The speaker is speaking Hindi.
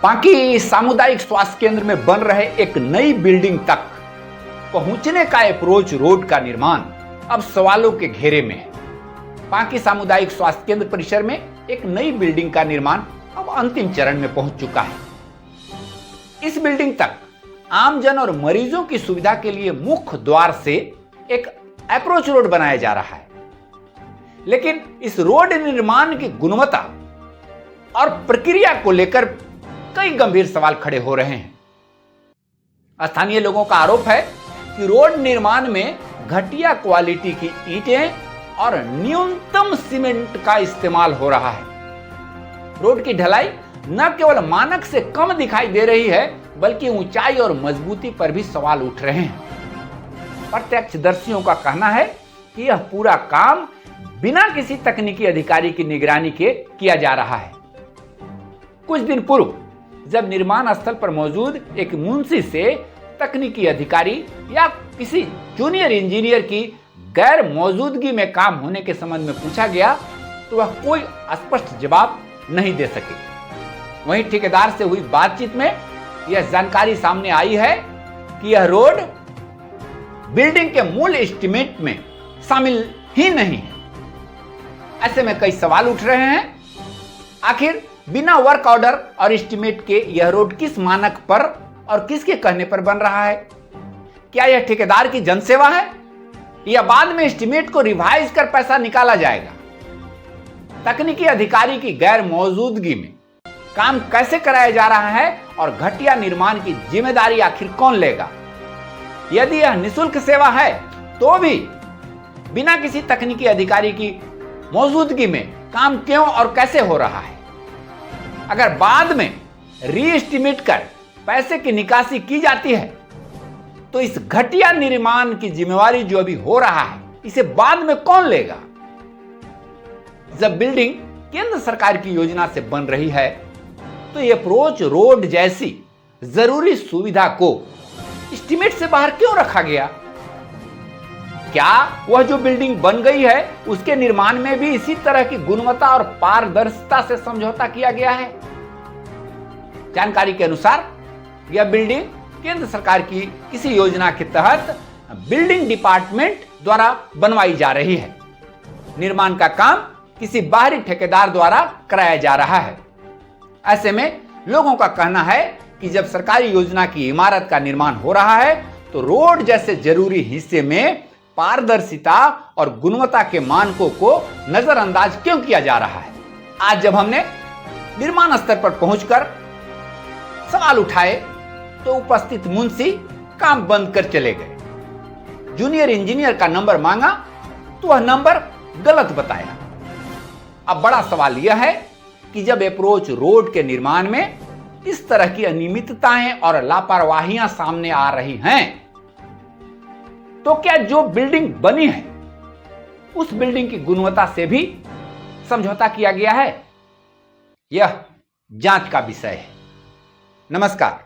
पांकी सामुदायिक स्वास्थ्य केंद्र में बन रहे एक नई बिल्डिंग तक पहुंचने का अप्रोच रोड का निर्माण अब सवालों के घेरे में है। पांकी सामुदायिक स्वास्थ्य केंद्र परिसर में एक नई बिल्डिंग का निर्माण अब अंतिम चरण में पहुंच चुका है। इस बिल्डिंग तक आमजन और मरीजों की सुविधा के लिए मुख्य द्वार से एक अप्रोच रोड बनाया जा रहा है, लेकिन इस रोड निर्माण की गुणवत्ता और प्रक्रिया को लेकर कई गंभीर सवाल खड़े हो रहे हैं। स्थानीय लोगों का आरोप है कि रोड निर्माण में घटिया क्वालिटी की ईंटें और न्यूनतम सीमेंट का इस्तेमाल हो रहा है। रोड की ढलाई न केवल मानक से कम दिखाई दे रही है, बल्कि ऊंचाई और मजबूती पर भी सवाल उठ रहे हैं। प्रत्यक्षदर्शियों का कहना है कि यह पूरा काम बिना किसी तकनीकी अधिकारी की निगरानी के किया जा रहा है। कुछ दिन पूर्व जब निर्माण स्थल पर मौजूद एक मुंशी से तकनीकी अधिकारी या किसी जूनियर इंजीनियर की गैर मौजूदगी में काम होने के संबंध में पूछा गया तो वह कोई स्पष्ट जवाब नहीं दे सके। वहीं ठेकेदार से हुई बातचीत में यह जानकारी सामने आई है कि यह रोड बिल्डिंग के मूल एस्टीमेट में शामिल ही नहीं है। ऐसे में कई सवाल उठ रहे हैं, आखिर बिना वर्क ऑर्डर और एस्टीमेट के यह रोड किस मानक पर और किसके कहने पर बन रहा है? क्या यह ठेकेदार की जनसेवा है या बाद में एस्टीमेट को रिवाइज कर पैसा निकाला जाएगा? तकनीकी अधिकारी की गैर मौजूदगी में काम कैसे कराया जा रहा है और घटिया निर्माण की जिम्मेदारी आखिर कौन लेगा? यदि यह निःशुल्क सेवा है तो भी बिना किसी तकनीकी अधिकारी की मौजूदगी में काम क्यों और कैसे हो रहा है? अगर बाद में रीएस्टीमेट कर पैसे की निकासी की जाती है तो इस घटिया निर्माण की जिम्मेवारी जो अभी हो रहा है, इसे बाद में कौन लेगा? जब बिल्डिंग केंद्र सरकार की योजना से बन रही है तो यह अप्रोच रोड जैसी जरूरी सुविधा को एस्टीमेट से बाहर क्यों रखा गया? क्या वह जो बिल्डिंग बन गई है उसके निर्माण में भी इसी तरह की गुणवत्ता और पारदर्शिता से समझौता किया गया है? जानकारी के अनुसार यह बिल्डिंग केंद्र सरकार की किसी योजना के तहत बिल्डिंग डिपार्टमेंट द्वारा बनवाई जा रही है। निर्माण का काम किसी बाहरी ठेकेदार द्वारा कराया जा रहा है। ऐसे में लोगों का कहना है कि जब सरकारी योजना की इमारत का निर्माण हो रहा है तो रोड जैसे जरूरी हिस्से में पारदर्शिता और गुणवत्ता के मानकों को नजरअंदाज क्यों किया जा रहा है? आज जब हमने निर्माण स्तर पर पहुंचकर सवाल उठाए तो उपस्थित मुंशी काम बंद कर चले गए। जूनियर इंजीनियर का नंबर मांगा तो वह नंबर गलत बताया। अब बड़ा सवाल यह है कि जब अप्रोच रोड के निर्माण में इस तरह की अनियमितताएं और लापरवाहियां सामने आ रही हैं, तो क्या जो बिल्डिंग बनी है उस बिल्डिंग की गुणवत्ता से भी समझौता किया गया है? यह जांच का विषय है। नमस्कार।